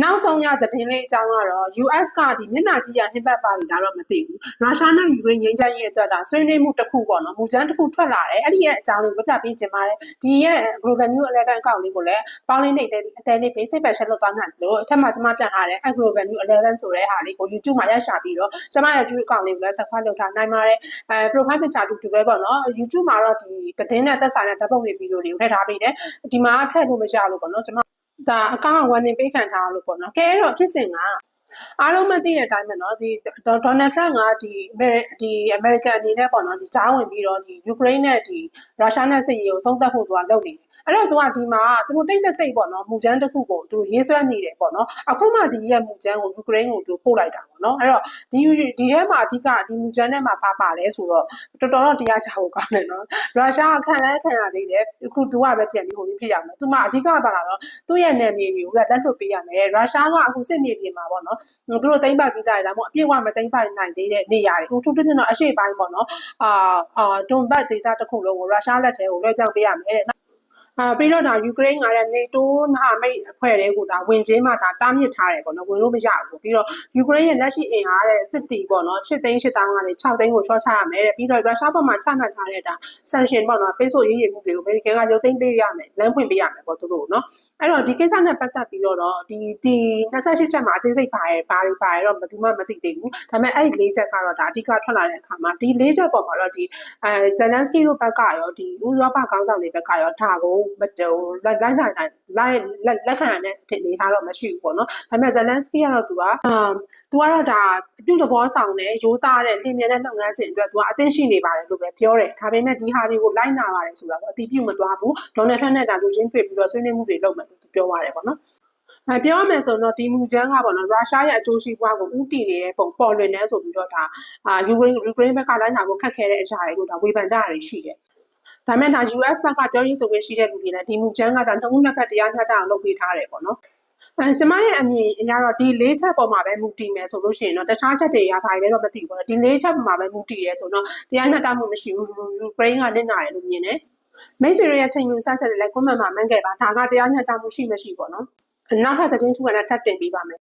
နောက်ဆုံးရသတင်းလေးအကြောင်းကတော့ US ကဒီမျက်နှာကြီးရနှိမ့်ပတ်ပါပြီလားတော့မသိဘူးရုရှားနဲ့ယူကရိန်းငြိမ်းချမ်းရေးအတွက်ဒါဆွေးနွေးမှုတစ်ခုပေါ့နော်မူကြမ်းတစ်ခုထွက်လာတယ်အဲ့ဒီရဲ့အကြောင်းလေးဝတ်ပြပေးခြင်းပါတယ်ဒီရဲ့ Global News 11အကောင့်လေးကိုလည်းပေါင်းလေးနေတဲ့အသေးလေး basic version လောက်သွားနိုင်လို့အထက်မှာကျွန်မပြန်ထားတယ် Global News 11ဆိုတဲ့ဟာလေးကို YouTube မှာရိုက်ရှာပြီးတော့ကျွန်မရဲ့ YouTube အကောင့်လေးကိုလည်း subscribe လုပ်ထားနိုင်ပါတယ်profile picture တူပဲပေါ့နော် YouTube မှာတော့ဒီသတင်းနဲ့သက်ဆိုင်တဲ့ဓာတ်ပုံတွေဗီဒီယိုတွေကိုထည့်ထားပေးတယ်ဒီမှာထည့်လို့မရလို့ပေါ့နော်ကျွန်မဒါအကောင့်ကဝန်နေပေးခံထားလို့ပေါ့နော်ကဲအဲ့တော့ဖြစ်စဉ်ကအားလုံးမသိတဲ့အတိုင်းပဲเนาะဒီဒေါ်နယ်ထရန့်ကဒီအမေရိကန်အနေနဲ့ပေါ့နော်ဒီကြားဝင်ပြီးတော့ဒီယူကရိန်းနဲ့ဒီရုရှားနဲ့စစ်ရေးကိုဆုံးသက်ဖို့သူကလုပ်နေတယ်အဲ့တော့သူကဒီမှာသူတို့တိတ်တဆိတ်ပေါ့နော်မူချမ်းတစ်ခုကိုသူရေးဆွဲနေတယ်ပေါ့နော်အခုမှဒီရဲ့မူချမ်းကိုယူကရိန်းကိုသူပို့လိုက်တာပေါ့နော်အဲ့တော့ဒီထဲမှာအဓိကဒီမူချမ်းထဲမှာပါလဲဆိုတော့တော်တော်တရားချဖို့ကောင်းတယ်နော်ရုရှားကခံရသေးတယ်အခုသူကပဲပြန်ပြီးဟိုဖြစ်ရမယ်သူမှအဓိကပါလာတော့သူ့ရဲ့နယ်မြေတွေကိုလက်လွတ်ပေးရမယ်ရုရှားကအခုစစ်မြေပြင်မှာပေါ့နော်သူတို့သိမ်းပိုက်ပြီးသားတယ်ဒါမှမဟုတ်အပြည့်အဝမသိမ်းပိုက်နိုင်သေးတဲ့နေရာတွေဟိုထူးထူးထူးတော့အရှိပိုင်းပေါ့နော်ဒွန်ဘတ်ဒေသတစ်ခုလုံးကိုရုရှားလက်ထဲကိုလွှဲပြောင်းပေးရမယ်တဲ့ပြီးတော့ဒါယူကရိန်းကလည်း NATO မဟာမိတ်အဖွဲ့တွေကိုဒါဝင်ချင်းမှဒါတားမြစ်ထားတယ်ပေါ့နော်ဝင်လို့မရဘူးပြီးတော့ယူကရိန်းရဲ့လက်ရှိအင်အားတဲ့စစ်တီပေါ့နော်8သိန်း8000ကနေ6သိန်းကိုချောချရမယ်တဲ့ပြီးတော့ရုရှားဘက်မှာချမှတ်ထားတဲ့ဒါ sanction ပေါ့နော်ပိတ်ဆို့ရေးရမှုတွေကိုအမေရိကန်ကရုပ်သိမ်းပေးရမယ်လမ်းဖွင့်ပေးရမယ်ပေါ့သူတို့နော်အဲ့တော့ဒီကိစ္စနဲ့ပတ်သက်ပြီးတော့ဒီ28ချက်မှာအသေးစိတ်ပါတယ်တော့ဘယ်သူမှမသိသေးဘူးဒါပေမဲ့အဲ့ဒီ4ချက်ကတော့ဒါအဓိကထွက်လာတဲ့အခါမှာဒီ4ချက်ပေါ်မှာတော့ဒီဇယ်လန်စကီတို့ဘက်ကရောဒီဥရောပခေါင်းဆောင်တွေဘက်ကရောဒါကိုလက်ခံတဲ့အနေထားတော့မရှိဘူးပေါ့နော်ဒါပေမဲ့ဇယ်လန်စကီကတော့သူကတော့ဒါအပြုသဘောဆောင်တဲ့ရိုးသားတဲ့လျင်မြန်တဲ့လုပ်ငန်းစဉ်အတွက်သူကအသင့်ရှိနေပါတယ်လို့ပဲပြောတယ်ဒါပေမဲ့ဒီဟာတွေကိုလိုက်နာပါတယ်ဆိုတာတော့အတိပြုမသွားဘူးဒေါ်နယ်ထရန့်နဲ့ဒါလူချင်းတွေ့ပြီးတော့ဆွေးနွေးမှုတွေလုပ်မယ်လို့သူပြောရတယ်ပေါ့နော်ပြောရမယ်ဆိုတော့ဒီမူချမ်းကပေါ့နော်ရုရှားရဲ့အကျိုးရှိပွားကိုဦးတည်နေတဲ့ပုံပေါ်လွင်နေဆိုပြီးတော့ဒါယူကရိန်းဘက်ကလိုက်နာဖို့ခက်ခဲတဲ့အရာတွေကိုဒါဝေဖန်ကြရရှိတယ်ဒါမဲ့ဒါ US ဘက်ကပြောရေးဆိုခွင့်ရှိတဲ့လူတွေလည်းဒီမူချမ်းကဒါနှုတ်နှစ်ဖက်တရားမျှတအောင်လုပ်ပေးထားတယ်ပေါ့နော်ကျမရဲ့အမြင်အရတော့ဒီ၄ချက်ပေါ်မှာပဲမူတည်မယ်ဆိုလို့ရှိရင်တော့တခြားချက်တွေရပါလေတော့မသိဘူးပေါ့ဒီ၄ချက်ပေါ်မှာပဲမူတည်ရဲဆိုတော့တရားမျှတမှုမရှိဘူးယူကရိန်းကနစ်နာတယ်လို့မြင်တယ်မိတ်ဆွေတွေရဲ့ထင်ယူဆချက်တွေလည်းကွန်မန့်မှာမှန်းခဲ့ပါဒါကတရားမျှတမှုရှိမရှိပေါ့နော်နောက်ထပ်သတင်းထူးကလည်းထပ်တင်ပေးပါမယ်